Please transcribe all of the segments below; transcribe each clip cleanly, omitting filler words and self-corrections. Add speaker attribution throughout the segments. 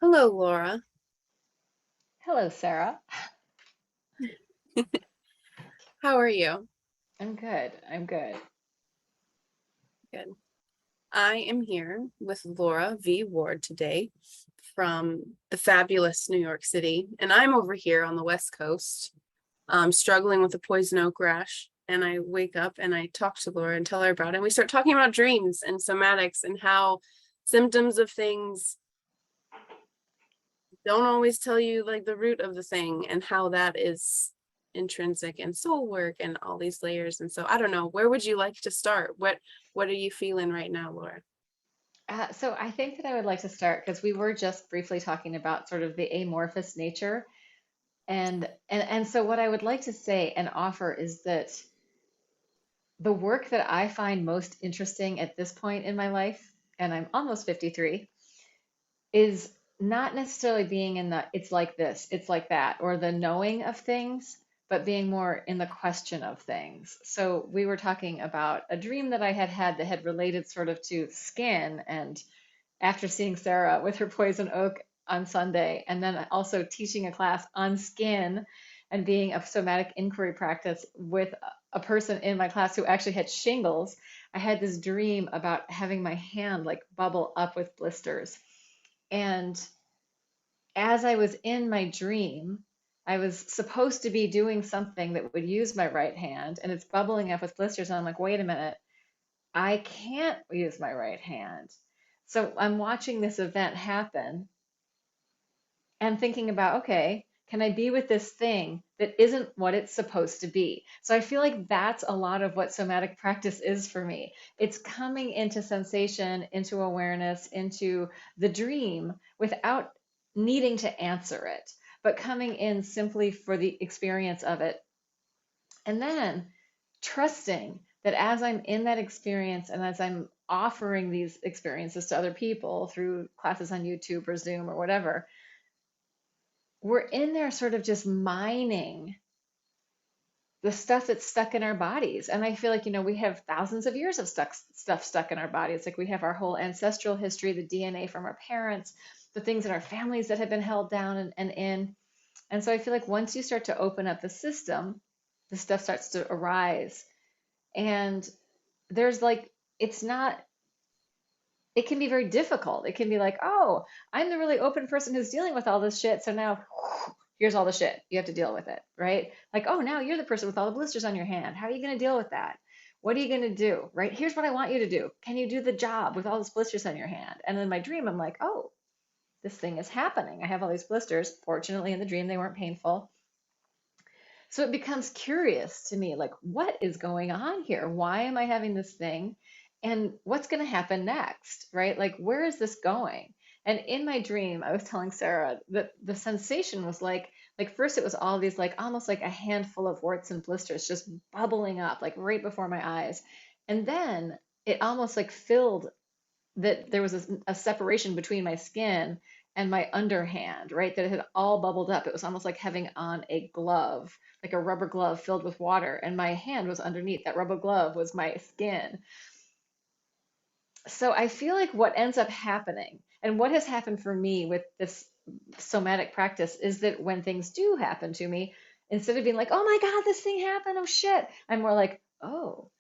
Speaker 1: Hello, Laura.
Speaker 2: Hello, Sarah.
Speaker 1: How are you?
Speaker 2: I'm good. I'm good.
Speaker 1: Good. I am here with Laura V. Ward today from the fabulous New York City, and I'm over here on the West Coast, struggling with a poison oak rash. And I wake up and I talk to Laura and tell her about it. And we start talking about dreams and somatics and how symptoms of things don't always tell you like the root of the thing and how that is intrinsic and soul work and all these layers. And so I don't know, where would you like to start? What are you feeling right now, Laura?
Speaker 2: So I think that I would like to start because we were just briefly talking about sort of the amorphous nature, and so what I would like to say and offer is that the work that I find most interesting at this point in my life, and I'm almost 53, is not necessarily being in the it's like this, it's like that, or the knowing of things, but being more in the question of things. So we were talking about a dream that I had had that had related sort of to skin, and after seeing Sarah with her poison oak on Sunday, and then also teaching a class on skin and being a somatic inquiry practice with a person in my class who actually had shingles, I had this dream about having my hand like bubble up with blisters. And as I was in my dream, I was supposed to be doing something that would use my right hand, and it's bubbling up with blisters. And I'm like, wait a minute, I can't use my right hand. So I'm watching this event happen and thinking about, okay, can I be with this thing that isn't what it's supposed to be? So I feel like that's a lot of what somatic practice is for me. It's coming into sensation, into awareness, into the dream without needing to answer it, but coming in simply for the experience of it. And then trusting that as I'm in that experience and as I'm offering these experiences to other people through classes on YouTube or Zoom or whatever, we're in there sort of just mining the stuff that's stuck in our bodies. And I feel like, we have thousands of years of stuff stuck in our bodies. Like we have our whole ancestral history, the DNA from our parents, the things in our families that have been held down and in. And so I feel like once you start to open up the system, the stuff starts to arise. And there's like, it's not it can be very difficult. It can be like, oh, I'm the really open person who's dealing with all this shit. So now here's all the shit. You have to deal with it, right? Like, oh, now you're the person with all the blisters on your hand. How are you going to deal with that? What are you going to do? Right? Here's what I want you to do. Can you do the job with all these blisters on your hand? And in my dream, I'm like, oh, this thing is happening. I have all these blisters. Fortunately, in the dream, they weren't painful. So it becomes curious to me, like, what is going on here? Why am I having this thing? And what's going to happen next, right? Like, where is this going? And in my dream, I was telling Sarah that the sensation was like first it was all these like almost like a handful of warts and blisters just bubbling up, like right before my eyes. And then it almost like filled that there was a separation between my skin and my underhand, right? That it had all bubbled up. It was almost like having on a glove, like a rubber glove filled with water, and my hand was underneath. That rubber glove was my skin. So I feel like what ends up happening, and what has happened for me with this somatic practice, is that when things do happen to me, instead of being like, oh my God, this thing happened, oh shit, I'm more like, oh,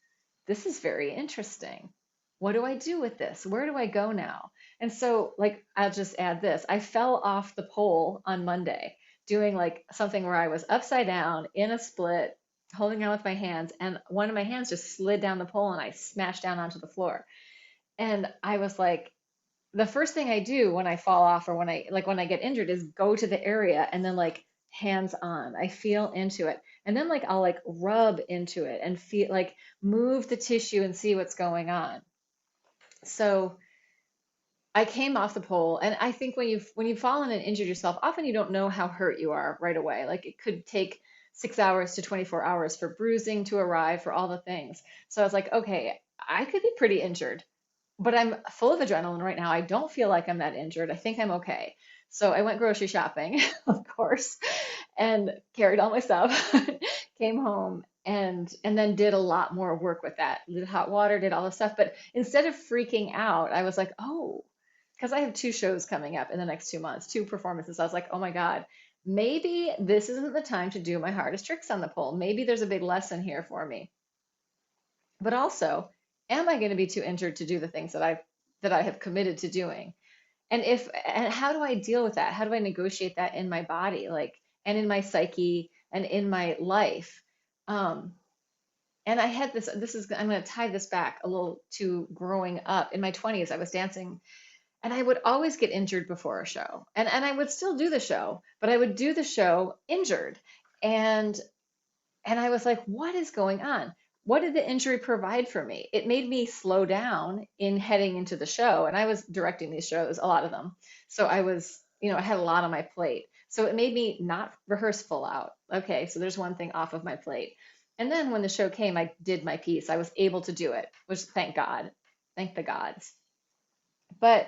Speaker 2: this is very interesting. What do I do with this? Where do I go now? And so, like, I'll just add this. I fell off the pole on Monday doing like something where I was upside down in a split, holding on with my hands, and one of my hands just slid down the pole and I smashed down onto the floor. And I was like, the first thing I do when I fall off or when I get injured is go to the area and then like hands on. I feel into it. And then like I'll like rub into it and feel like move the tissue and see what's going on. So I came off the pole, and I think when you've fallen and injured yourself, often you don't know how hurt you are right away. Like it could take 6 hours to 24 hours for bruising to arrive, for all the things. So I was like, okay, I could be pretty injured, but I'm full of adrenaline right now. I don't feel like I'm that injured. I think I'm okay. So I went grocery shopping, of course, and carried all my stuff, came home and then did a lot more work with that. Did hot water, did all the stuff. But instead of freaking out, I was like, oh, because I have two shows coming up in the next 2 months, two performances. I was like, oh my God, maybe this isn't the time to do my hardest tricks on the pole. Maybe there's a big lesson here for me. But also, am I going to be too injured to do the things that I have committed to doing? And how do I deal with that? How do I negotiate that in my body, like, and in my psyche and in my life? Um, and I had I'm going to tie this back a little to growing up. In my 20s, I was dancing and I would always get injured before a show. And I would still do the show, but I would do the show injured. And and I was like, what is going on? What did the injury provide for me? It made me slow down in heading into the show. And I was directing these shows, a lot of them. So I was, I had a lot on my plate. So it made me not rehearse full out. Okay, so there's one thing off of my plate. And then when the show came, I did my piece. I was able to do it, which thank God, thank the gods. But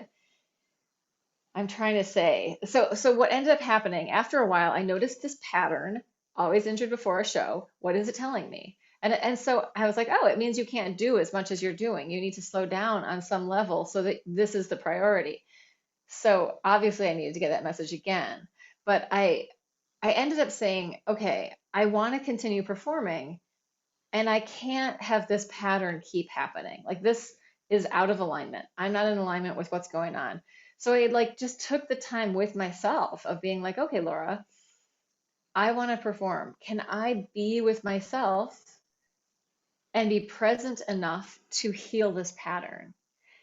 Speaker 2: I'm trying to say, so what ended up happening after a while, I noticed this pattern, always injured before a show. What is it telling me? And so I was like, oh, it means you can't do as much as you're doing. You need to slow down on some level so that this is the priority. So obviously I needed to get that message again. But I ended up saying, okay, I want to continue performing and I can't have this pattern keep happening. Like this is out of alignment. I'm not in alignment with what's going on. So I like just took the time with myself of being like, okay, Laura, I want to perform. Can I be with myself and be present enough to heal this pattern?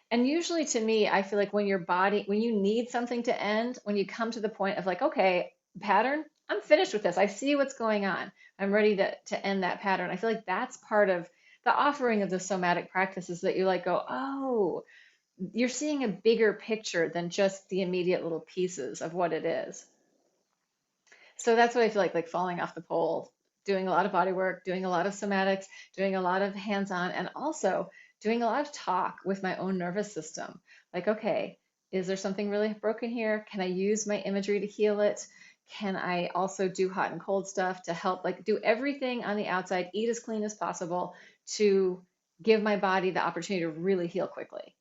Speaker 2: And usually to me, I feel like when you need something to end, when you come to the point of like, okay, pattern, I'm finished with this. I see what's going on. I'm ready to end that pattern. I feel like that's part of the offering of the somatic practices that you like go, oh, you're seeing a bigger picture than just the immediate little pieces of what it is. So that's what I feel like falling off the pole, doing a lot of body work, doing a lot of somatics, doing a lot of hands-on, and also doing a lot of talk with my own nervous system. Like, okay, is there something really broken here? Can I use my imagery to heal it? Can I also do hot and cold stuff to help, like do everything on the outside, eat as clean as possible to give my body the opportunity to really heal quickly?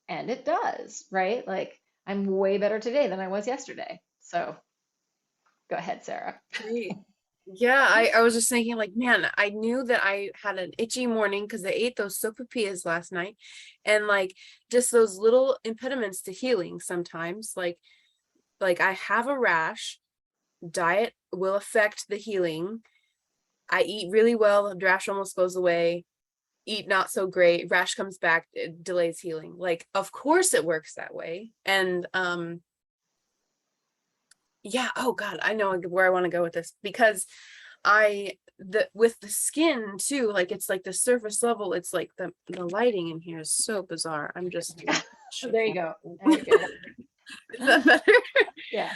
Speaker 2: And it does, right? Like I'm way better today than I was yesterday. So go ahead, Sarah.
Speaker 1: Great. Yeah, I was just thinking like, man, I knew that I had an itchy morning because I ate those sopapillas last night. And like just those little impediments to healing sometimes, like I have a rash, diet will affect the healing. I eat really well, the rash almost goes away. Eat not so great, rash comes back, it delays healing. Like, of course it works that way. And yeah, oh God, I know where I want to go with this because with the skin too, like it's like the surface level, it's like the lighting in here is so bizarre. I'm just
Speaker 2: There you go. Very good.
Speaker 1: is that better?
Speaker 2: Yeah.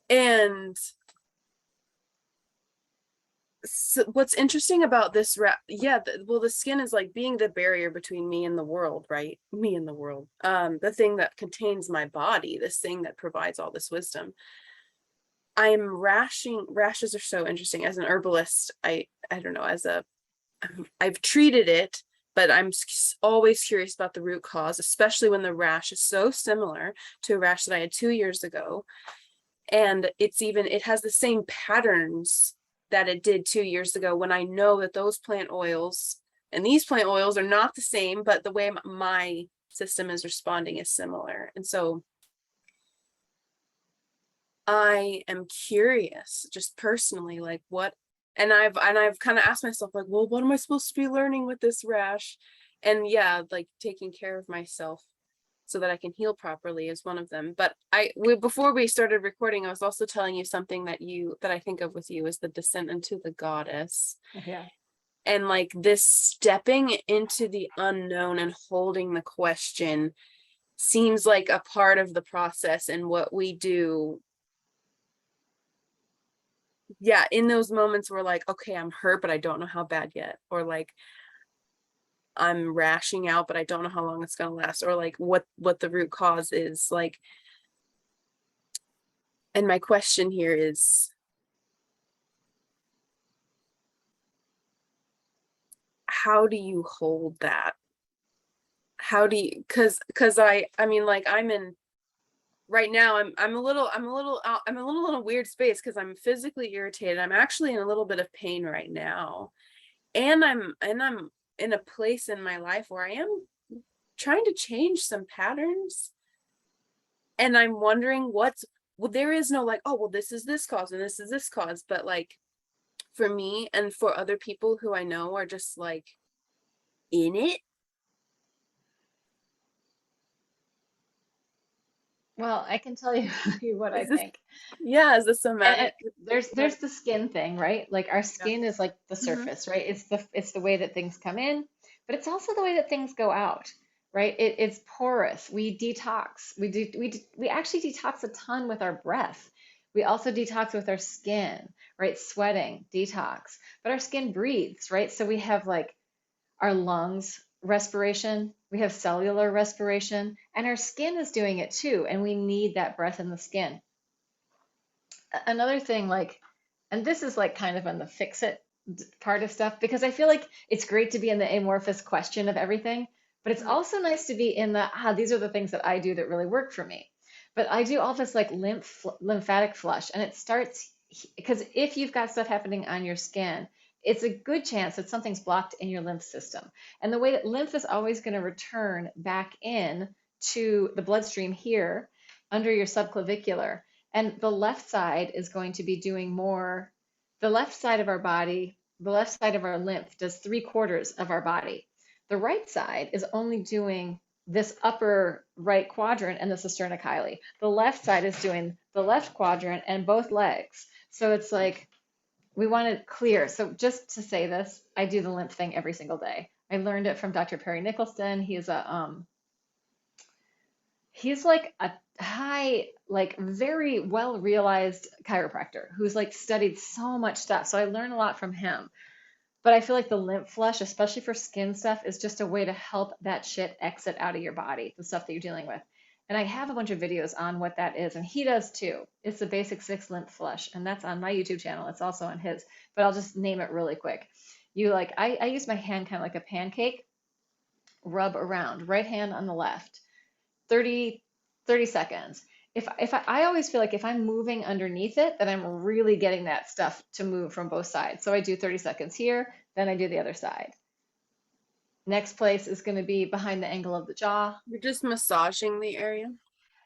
Speaker 1: And so what's interesting about this well, the skin is like being the barrier between me and the world, right? Me and the world. The thing that contains my body, this thing that provides all this wisdom. Rashes are so interesting. As an herbalist, I don't know, I've treated it, but I'm always curious about the root cause, especially when the rash is so similar to a rash that I had 2 years ago. And it has the same patterns that it did 2 years ago, when I know that those plant oils and these plant oils are not the same, but the way my system is responding is similar. And so I am curious, just personally, like and I've kind of asked myself, like, well, what am I supposed to be learning with this rash? And yeah, like taking care of myself so that I can heal properly is one of them. But before we started recording, I was also telling you something that I think of with you is the descent into the goddess.
Speaker 2: Yeah.
Speaker 1: And like this stepping into the unknown and holding the question seems like a part of the process and what we do. Yeah, in those moments we're like, okay, I'm hurt, but I don't know how bad yet. Or like I'm rashing out, but I don't know how long it's gonna last, or like what the root cause is. Like, and my question here is, how do you hold that? how do you, I mean, like, I'm in right now, I'm a little in a weird space because I'm physically irritated. I'm actually in a little bit of pain right now. And I'm in a place in my life where I am trying to change some patterns. And I'm wondering well, there is no like, oh, well, this is this cause and this is this cause. But like for me and for other people who I know are just like in it.
Speaker 2: Well, I can tell you, you what I
Speaker 1: Is this,
Speaker 2: think.
Speaker 1: yeah, is the
Speaker 2: And
Speaker 1: somatic.
Speaker 2: there's the skin thing, right? Like our
Speaker 1: Yeah.
Speaker 2: skin is like the
Speaker 1: Hmm.
Speaker 2: surface, right? It's the way that things come in, but it's also the way that things go out, right? It's porous. We detox. We actually detox a ton with our breath. We also detox with our skin, right? Sweating, detox. But our skin breathes, right? So we have like our lungs respiration, we have cellular respiration, and our skin is doing it too. And we need that breath in the skin. Another thing, like, and this is like kind of on the fix it part of stuff, because I feel like it's great to be in the amorphous question of everything, but it's
Speaker 1: Hmm.
Speaker 2: also nice to be in the, these are the things that I do that really work for me. But I do all this like lymphatic flush, and it starts because if you've got stuff happening on your skin, it's a good chance that something's blocked in your lymph system. And the way that lymph is always going to return back in to the bloodstream here under your subclavicular, and the left side is going to be doing more. The left side of our body, the left side of our lymph does 3/4 of our body. The right side is only doing this upper right quadrant and the cisterna. The left side is doing the left quadrant and both legs. So it's like we want to clear. So just to say this, I do the lymph thing every single day. I learned it from Dr. Perry Nicholson. He's like a high, like very well realized chiropractor who's like studied so much stuff. So I learned a lot from him. But I feel like the lymph flush, especially for skin stuff, is just a way to help that shit exit out of your body, the stuff that you're dealing with. And I have a bunch of videos on what that is, and he does too. It's the basic 6 lymph flush, and that's on my YouTube channel. It's also on his, but I'll just name it really quick. You like, I use my hand kind of like a pancake, rub around, right hand on the left, 30, 30 seconds. I always feel like if I'm moving underneath it, that I'm really getting that stuff to move from both sides. So I do 30 seconds here, then I do the other side. Next place is going to be behind the angle of the jaw.
Speaker 1: You're just massaging the area,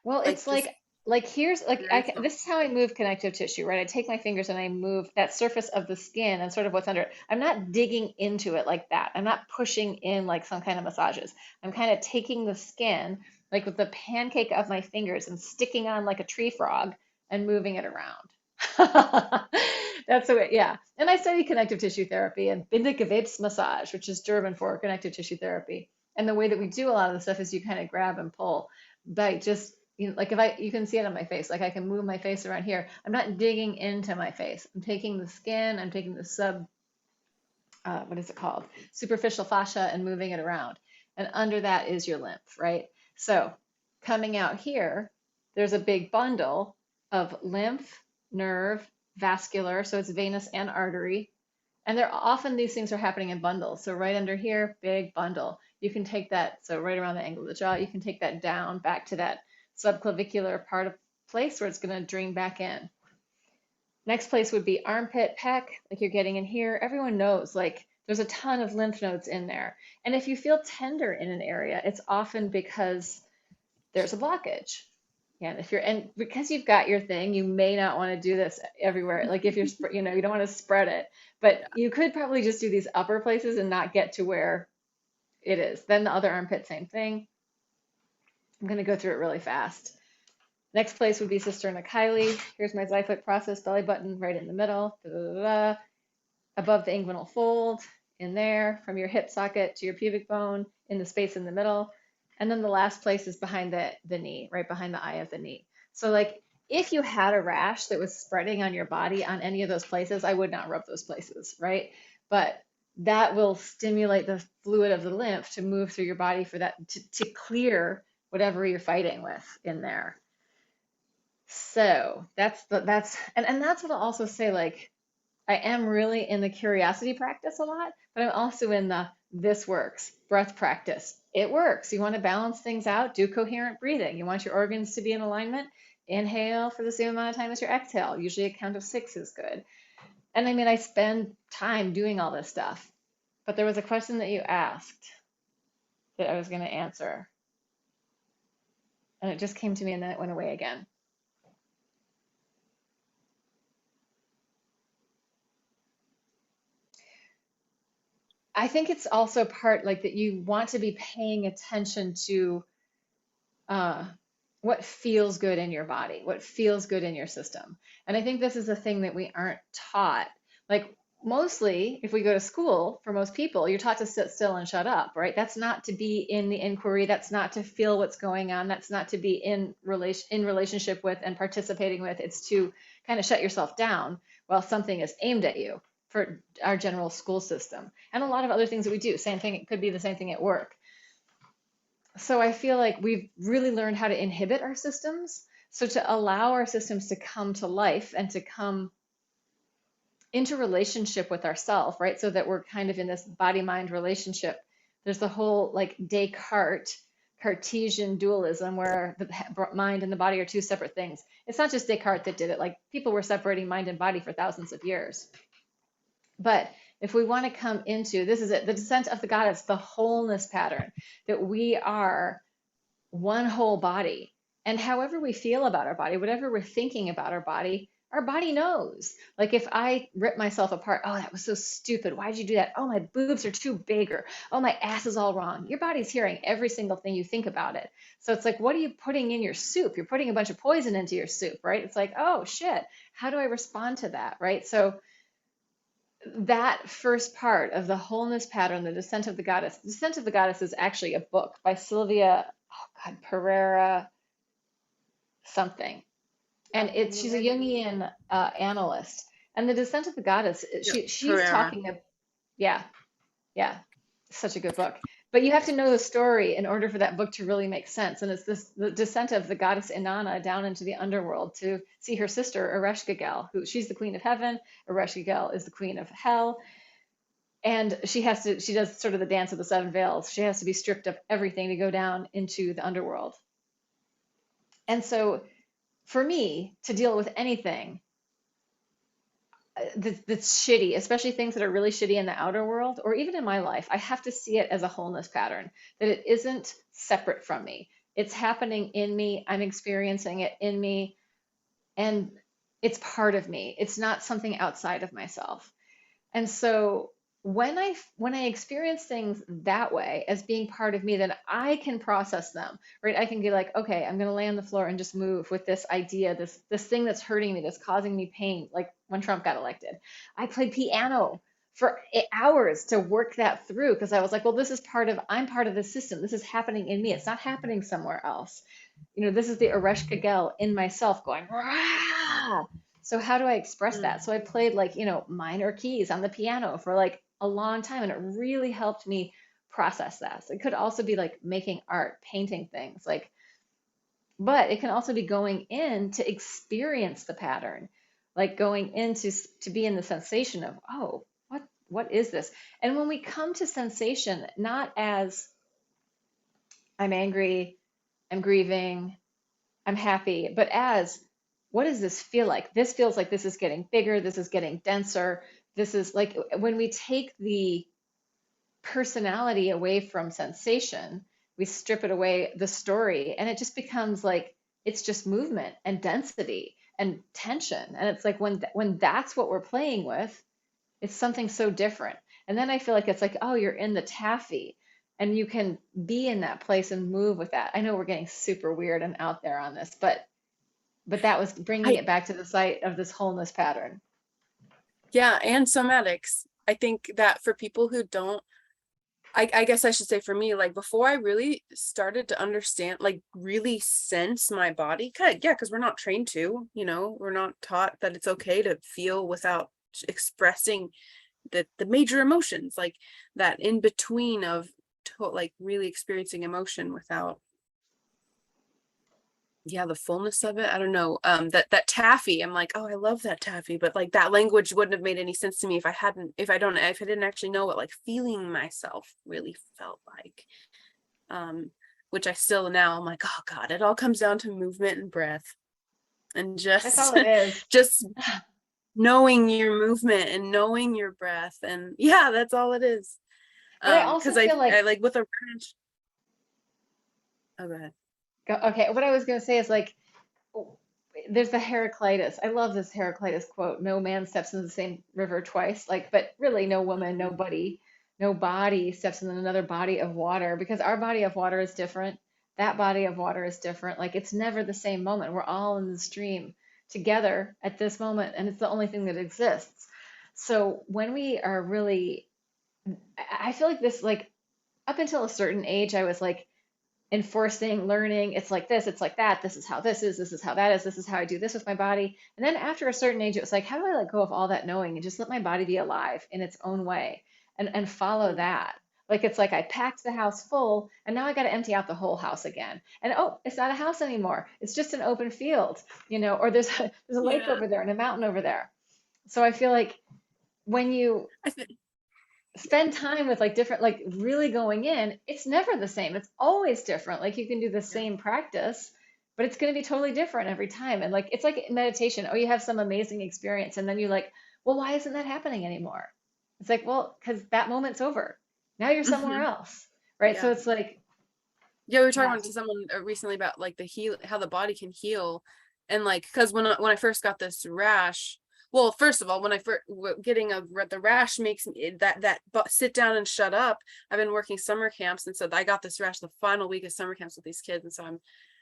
Speaker 2: Well,
Speaker 1: like
Speaker 2: it's
Speaker 1: just
Speaker 2: like here's like
Speaker 1: very soft.
Speaker 2: this is how I move connective tissue, right? I take my fingers and I move that surface of the skin and sort of what's under it. I'm not digging into it like that. I'm not pushing in like some kind of massages. I'm kind of taking the skin like with the pancake of my fingers and sticking on like a tree frog and moving it around. That's the way, yeah. And I study connective tissue therapy and Bindegewebsmassage, which is German for connective tissue therapy. And the way that we do a lot of the stuff is you kind of grab and pull by just like if you can see it on my face, like I can move my face around here. I'm not digging into my face. I'm taking the skin, I'm taking the what is it called? Superficial fascia and moving it around. And under that is your lymph, right? So coming out here, there's a big bundle of lymph, nerve, vascular, so it's venous and artery. And they're often these things are happening in bundles. So right under here, big bundle. You can take that, so right around the angle of the jaw, you can take that down back to that subclavicular part of place where it's going to drain back in. Next place would be armpit, pec, like you're getting in here. Everyone knows, like, there's a ton of lymph nodes in there. And if you feel tender in an area, it's often because there's a blockage. Yeah, and if you're, and because you've got your thing, you may not want to do this everywhere. Like if you're, you don't want to spread it, but you could probably just do these upper places and not get to where it is. Then the other armpit, same thing. I'm going to go through it really fast. Next place would be cisterna. Here's my xiphoid process, belly button right in the middle. Da, da, da, da. Above the inguinal fold, in there, from your hip socket to your pubic bone, in the space in the middle. And then the last place is behind the knee, right behind the eye of the knee. So like if you had a rash that was spreading on your body on any of those places, I would not rub those places, right? But that will stimulate the fluid of the lymph to move through your body for that to clear whatever you're fighting with in there. So and that's what I'll also say, like I am really in the curiosity practice a lot, but I'm also in the this works, breath practice, it works. You want to balance things out, do coherent breathing. You want your organs to be in alignment. Inhale for the same amount of time as your exhale. Usually a count of 6 is good. And I mean, I spend time doing all this stuff. But there was a question that you asked that I was going to answer. And it just came to me and then it went away again. I think it's also part like that you want to be paying attention to uh, what feels good in your body, what feels good in your system. And I think this is a thing that we aren't taught. Like mostly, if we go to school, for most people, you're taught to sit still and shut up, right? That's not to be in the inquiry. That's not to feel what's going on. That's not to be in relationship with and participating with. It's to kind of shut yourself down while something is aimed at you for our general school system. And a lot of other things that we do. Same thing. It could be the same thing at work. So I feel like we've really learned how to inhibit our systems. So to allow our systems to come to life and to come into relationship with ourself, right? So that we're kind of in this body-mind relationship. There's the whole like Descartes, Cartesian dualism where the mind and the body are two separate things. It's not just Descartes that did it. Like people were separating mind and body for thousands of years. But if we want to come into, this is it, the descent of the goddess, the wholeness pattern, that we are one whole body. And however we feel about our body, whatever we're thinking about our body knows. Like if I rip myself apart, oh, that was so stupid. Why did you do that? Oh, my boobs are too big, or oh, my ass is all wrong. Your body's hearing every single thing you think about it. So it's like, what are you putting in your soup? You're putting a bunch of poison into your soup, right? It's like, oh, shit. How do I respond to that, right? So that first part of the wholeness pattern, the descent of the goddess. The Descent of the Goddess is actually a book by Sylvia, oh God, Pereira something. And she's a Jungian analyst. And the Descent of the Goddess,
Speaker 1: Yeah,
Speaker 2: she's
Speaker 1: Pereira.
Speaker 2: talking of, yeah, yeah, such a good book. But you have to know the story in order for that book to really make sense. And it's the descent of the goddess Inanna down into the underworld to see her sister Ereshkigal, who she's the queen of heaven, Ereshkigal is the queen of hell. And she does sort of the dance of the seven veils. She has to be stripped of everything to go down into the underworld. And so for me to deal with anything that's shitty, especially things that are really shitty in the outer world, or even in my life, I have to see it as a wholeness pattern, that it isn't separate from me. It's happening in me. I'm experiencing it in me, and it's part of me. It's not something outside of myself. And so when I experience things that way as being part of me, then I can process them, right? I can be like, okay, I'm going to lay on the floor and just move with this idea, this thing that's hurting me, that's causing me pain. Like when Trump got elected, I played piano for hours to work that through because I was like, well, I'm part of the system. This is happening in me. It's not happening somewhere else. This is the Ereshka Gel in myself going, rah! So how do I express
Speaker 1: Mm.
Speaker 2: that? So I played like, minor keys on the piano for like a long time, and it really helped me process that. So it could also be like making art, painting things, like, but it can also be going in to experience the pattern, like going into to be in the sensation of, oh, what is this? And when we come to sensation, not as I'm angry, I'm grieving, I'm happy, but as what does this feel like? This feels like this is getting bigger, this is getting denser. This is like when we take the personality away from sensation, we strip it away, the story, and it just becomes like it's just movement and density and tension. And it's like when that's what we're playing with, it's something so different. And then I feel like it's like, oh, you're in the taffy and you can be in that place and move with that. I know we're getting super weird and out there on this, but that was bringing
Speaker 1: I
Speaker 2: it back to the site of this wholeness pattern.
Speaker 1: Yeah, and somatics. I think that for people who don't, I guess I should say for me, like before I really started to understand, like really sense my body, yeah, because we're not trained to, we're not taught that it's okay to feel without expressing the major emotions, like that in between of like really experiencing emotion without, yeah, the fullness of it. I don't know. That taffy, I'm like, oh, I love that taffy, but like that language wouldn't have made any sense to me if I didn't actually know what like feeling myself really felt like. which I still now I'm like, oh God, it all comes down to movement and breath and
Speaker 2: That's
Speaker 1: just
Speaker 2: all it is.
Speaker 1: just knowing your movement and knowing your breath. And yeah, that's all it is.
Speaker 2: But I also
Speaker 1: Because
Speaker 2: feel
Speaker 1: I
Speaker 2: like,
Speaker 1: like with a ranch. Oh, go ahead.
Speaker 2: okay, what I was going to say is like, there's the Heraclitus. I love this Heraclitus quote. No man steps in the same river twice. Like, but really, no woman, nobody, no body steps in another body of water because our body of water is different. That body of water is different. Like, it's never the same moment. We're all in the stream together at this moment, and it's the only thing that exists. So when we are really, I feel like this, like, up until a certain age, I was like, enforcing learning, it's like this, it's like that, this is how this is how that is, this is how I do this with my body. And then after a certain age, it was like, how do I let go of all that knowing and just let my body be alive in its own way and follow that? Like, it's like I packed the house full and now I got to empty out the whole house again. And oh, it's not a house anymore. It's just an open field, or there's a lake
Speaker 1: Yeah.
Speaker 2: over there and a mountain over there. So I feel like when you
Speaker 1: I think
Speaker 2: spend time with like different, like really going in, it's never the same. It's always different. Like, you can do the
Speaker 1: yeah.
Speaker 2: same practice, but it's going to be totally different every time. And like, it's like meditation. Oh, you have some amazing experience. And then you're like, well, why isn't that happening anymore? It's like, well, because that moment's over. Now you're somewhere
Speaker 1: Hmm.
Speaker 2: else. Right. So
Speaker 1: Yeah.
Speaker 2: it's like,
Speaker 1: Yeah, we were talking
Speaker 2: yeah.
Speaker 1: about to someone recently about like the heal, how the body can heal, and like because when I first got this rash, well, first of all, when I first getting the rash makes me sit down and shut up. I've been working summer camps, and so I got this rash the final week of summer camps with these kids, and so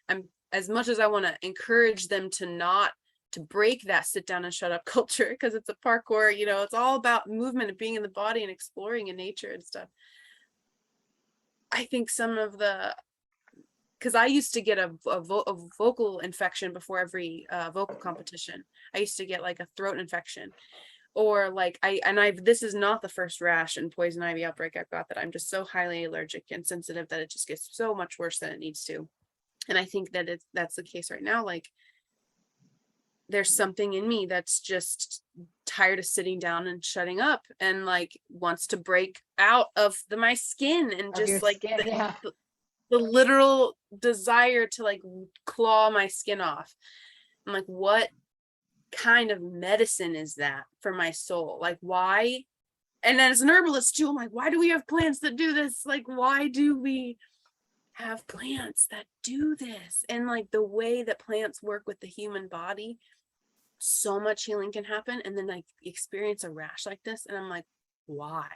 Speaker 1: I'm as much as I want to encourage them to not to break that sit down and shut up culture because it's a parkour, it's all about movement and being in the body and exploring in nature and stuff. I think some of the because I used to get a vocal infection before every vocal competition. I used to get like a throat infection, or like this is not the first rash and poison ivy outbreak I've got that I'm just so highly allergic and sensitive that it just gets so much worse than it needs to. And I think that that's the case right now. Like, there's something in me that's just tired of sitting down and shutting up and like wants to break out of my skin and
Speaker 2: Of your
Speaker 1: just like
Speaker 2: skin. Yeah.
Speaker 1: the literal desire to like claw my skin off. I'm like, what kind of medicine is that for my soul? Like, why? And then as an herbalist too, I'm like, why do we have plants that do this? Like, why do we have plants that do this? And like the way that plants work with the human body, so much healing can happen. And then I experience a rash like this, and I'm like, why?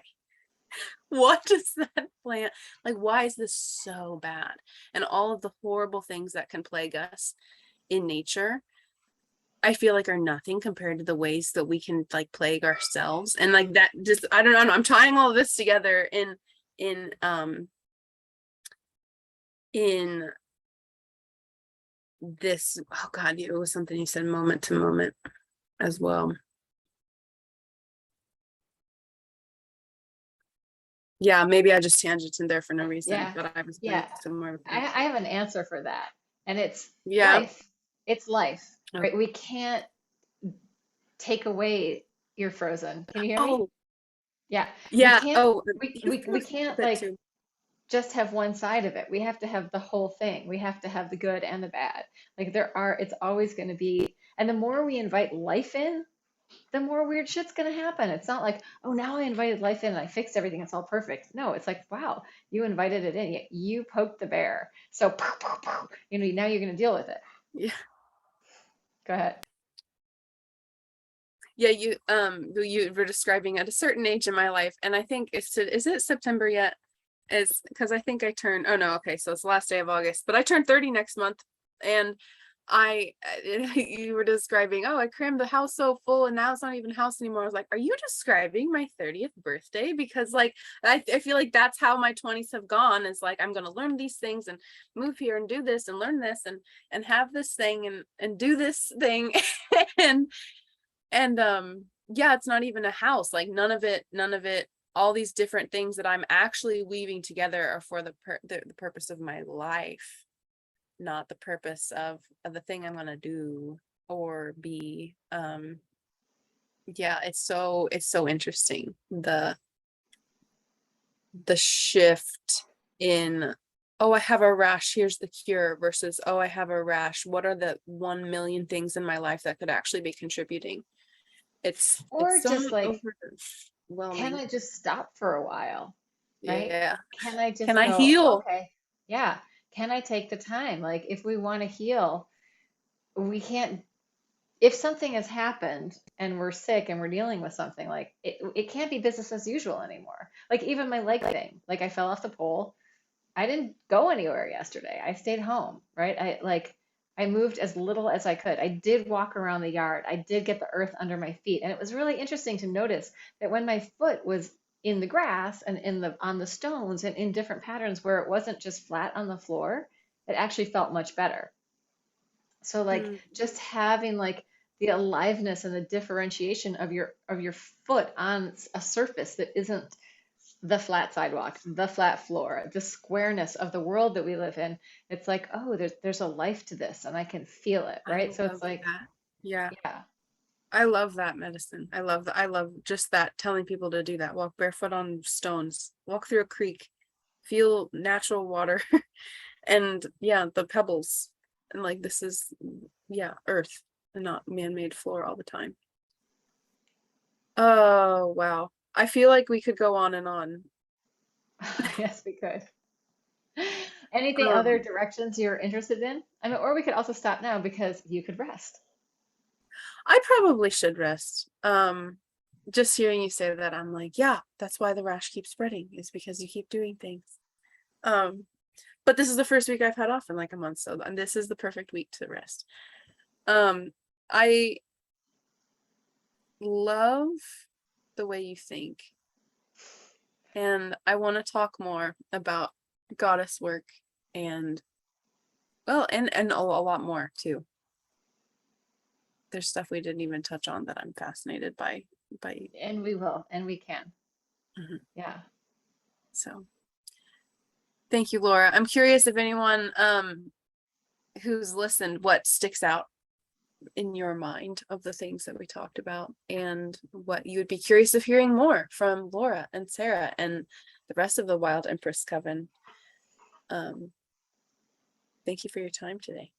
Speaker 1: What does that plant, like, why is this so bad? And all of the horrible things that can plague us in nature, I feel like are nothing compared to the ways that we can like plague ourselves. And like that just, I don't know, I'm tying all of this together in in this, oh God, it was something you said, moment to moment as well. Yeah, maybe I just tangented there for no reason,
Speaker 2: Yeah.
Speaker 1: but I was going
Speaker 2: Yeah.
Speaker 1: somewhere with
Speaker 2: I,
Speaker 1: that.
Speaker 2: I have an answer for that. And it's
Speaker 1: Yeah.
Speaker 2: life. It's life,
Speaker 1: Oh,
Speaker 2: right? We can't take away you're frozen. Can you hear me?
Speaker 1: oh
Speaker 2: Yeah. We
Speaker 1: yeah.
Speaker 2: can't
Speaker 1: Oh,
Speaker 2: we can't
Speaker 1: that
Speaker 2: like
Speaker 1: too.
Speaker 2: just have one side of it. We have to have the whole thing. We have to have the good and the bad. Like, it's always going to be, and the more we invite life in, the more weird shit's going to happen. It's not like, oh, now I invited life in and I fixed everything. It's all perfect. No, it's like, wow, you invited it in. You poked the bear. So, now you're going to deal with it.
Speaker 1: Yeah.
Speaker 2: Go ahead.
Speaker 1: Yeah, you were describing at a certain age in my life, and I think is it September yet? Is because I think I turned, oh no, okay, so it's the last day of August, but I turn 30 next month. And I you were describing, oh, I crammed the house so full and now it's not even a house anymore. I was like, are you describing my 30th birthday? Because like I feel like that's how my 20s have gone, is like I'm gonna learn these things and move here and do this and learn this and have this thing and do this thing. and yeah, it's not even a house. Like none of it, all these different things that I'm actually weaving together are for the purpose of my life, not the purpose of the thing I'm gonna do or be. Yeah, it's so interesting, the shift in oh, I have a rash, here's the cure, versus, oh, I have a rash, what are the 1 million things in my life that could actually be contributing? It's
Speaker 2: Or
Speaker 1: so
Speaker 2: just like, can
Speaker 1: overwhelming.
Speaker 2: I just stop for a while? Right?
Speaker 1: Yeah.
Speaker 2: Can I
Speaker 1: Can
Speaker 2: just
Speaker 1: I
Speaker 2: go,
Speaker 1: heal?
Speaker 2: okay, yeah, can I take the time? Like, if we want to heal, we can't, if something has happened and we're sick and we're dealing with something, like it can't be business as usual anymore. Like, even my leg thing, like I fell off the pole. I didn't go anywhere yesterday. I stayed home, right? I moved as little as I could. I did walk around the yard. I did get the earth under my feet. And it was really interesting to notice that when my foot was in the grass and in the on the stones and in different patterns where it wasn't just flat on the floor, it actually felt much better. So like
Speaker 1: Mm,
Speaker 2: just having like the aliveness and the differentiation of your foot on a surface that isn't the flat sidewalk, the flat floor, the squareness of the world that we live in. It's like, oh, there's a life to this and I can feel it,
Speaker 1: I
Speaker 2: right? So it's
Speaker 1: love
Speaker 2: like,
Speaker 1: that. Yeah.
Speaker 2: yeah,
Speaker 1: I love that medicine. I love that. I love just that, telling people to do that. Walk barefoot on stones, walk through a creek, feel natural water, and yeah, the pebbles. And like, this is, yeah, earth and not man-made floor all the time. Oh, wow. I feel like we could go on and on.
Speaker 2: yes, we could. Anything other
Speaker 1: Um,
Speaker 2: directions you're interested in? I mean, or we could also stop now because you could rest.
Speaker 1: I probably should rest. Just hearing you say that, I'm like, yeah, that's why the rash keeps spreading, is because you keep doing things. Um, but this is the first week I've had off in like a month, so and this is the perfect week to rest. Um, I love the way you think, and I want to talk more about goddess work and well, and a lot more too. There's stuff we didn't even touch on that I'm fascinated by.
Speaker 2: And we will, and we can.
Speaker 1: Mhm.
Speaker 2: Yeah.
Speaker 1: So thank you, Laura. I'm curious if anyone who's listened, what sticks out in your mind of the things that we talked about, and what you would be curious of hearing more from Laura and Sarah and the rest of the Wild Empress Coven. Um, thank you for your time today.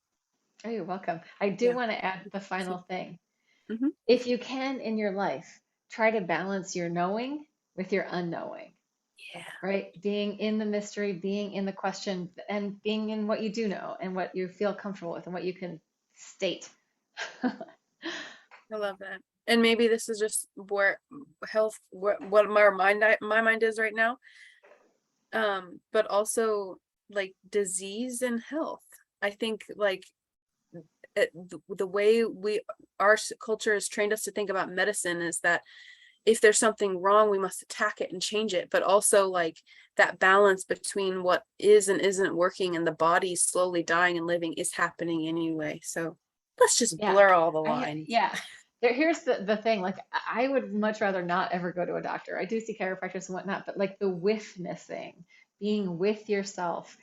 Speaker 2: Oh, you're welcome. I do
Speaker 1: Yeah.
Speaker 2: want to add the final thing.
Speaker 1: Mm-hmm.
Speaker 2: If you can in your life, try to balance your knowing with your unknowing,
Speaker 1: Yeah.
Speaker 2: right? Being in the mystery, being in the question, and being in what you do know and what you feel comfortable with and what you can state.
Speaker 1: I love that. And maybe this is just where health, what my mind is right now. But also like disease and health. I think like the way our culture has trained us to think about medicine is that if there's something wrong, we must attack it and change it. But also like that balance between what is and isn't working and the body slowly dying and living is happening anyway. So let's just
Speaker 2: Yeah.
Speaker 1: blur all the lines.
Speaker 2: Yeah. Here's the thing, like I would much rather not ever go to a doctor. I do see chiropractors and whatnot, but like the withness thing, being with yourself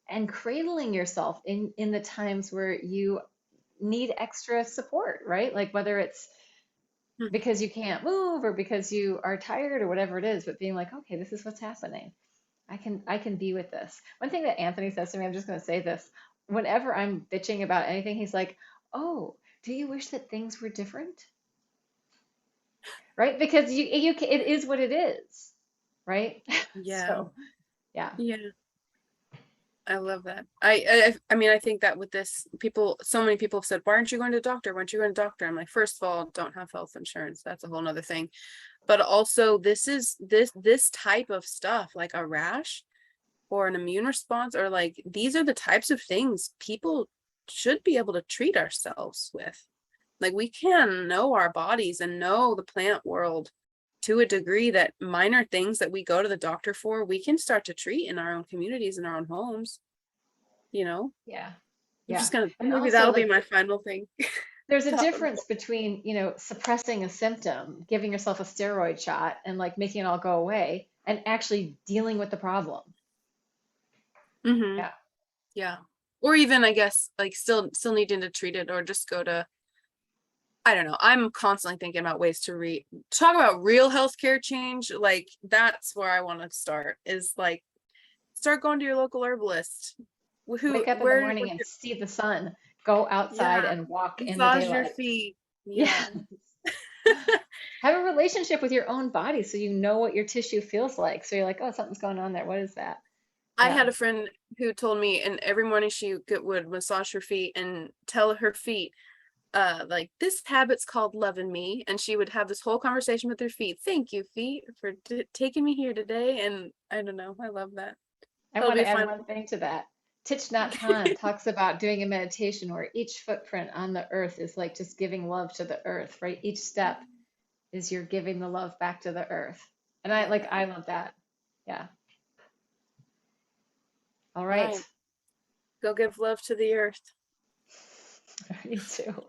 Speaker 2: and cradling yourself in the times where you need extra support, right? Like whether it's
Speaker 1: Hmm.
Speaker 2: because you can't move or because you are tired or whatever it is, but being like, okay, this is what's happening. I can be with this. One thing that Anthony says to me, I'm just going to say this. Whenever I'm bitching about anything, he's like, "Oh, do you wish that things were different?" Right? Because it is what it is, right?
Speaker 1: Yeah.
Speaker 2: So, yeah.
Speaker 1: Yeah. I love that. I mean, I think that with this, so many people have said, why aren't you going to the doctor? Why aren't you going to the doctor? I'm like, first of all, don't have health insurance. That's a whole nother thing. But also this type of stuff, like a rash or an immune response, or like, these are the types of things people should be able to treat ourselves with. Like, we can know our bodies and know the plant world to a degree that minor things that we go to the doctor for, we can start to treat in our own communities, in our own homes, you know?
Speaker 2: Yeah.
Speaker 1: I'm
Speaker 2: Yeah.
Speaker 1: just gonna,
Speaker 2: And
Speaker 1: maybe
Speaker 2: also
Speaker 1: that'll be
Speaker 2: like
Speaker 1: my final thing.
Speaker 2: there's a difference between, suppressing a symptom, giving yourself a steroid shot and like making it all go away and actually dealing with the problem.
Speaker 1: Hmm.
Speaker 2: Yeah.
Speaker 1: Yeah. Or even, I guess, like still needing to treat it, or just go to, I don't know. I'm constantly thinking about ways to talk about real healthcare change. Like, that's where I want to start, is like start going to your local herbalist.
Speaker 2: Wake up in the morning and see the sun. Go outside
Speaker 1: Yeah,
Speaker 2: and walk in the
Speaker 1: massage your
Speaker 2: daylight.
Speaker 1: feet.
Speaker 2: Yeah.
Speaker 1: Yeah.
Speaker 2: Have a relationship with your own body so you know what your tissue feels like. So you're like, oh, something's going on there. What is that?
Speaker 1: I
Speaker 2: Yeah.
Speaker 1: had a friend who told me, and every morning she would massage her feet and tell her feet, like, this habit's called loving me. And she would have this whole conversation with her feet. Thank you, feet, for taking me here today. And I don't know, I love that.
Speaker 2: I
Speaker 1: That'll
Speaker 2: want
Speaker 1: be
Speaker 2: to add
Speaker 1: fun.
Speaker 2: one thing to that. Thich Nhat Hanh talks about doing a meditation where each footprint on the earth is like just giving love to the earth, right? Each step is you're giving the love back to the earth. And
Speaker 1: I love
Speaker 2: I
Speaker 1: that.
Speaker 2: love that. Yeah. All
Speaker 1: All
Speaker 2: right.
Speaker 1: right, go give love to the earth.
Speaker 2: Me too.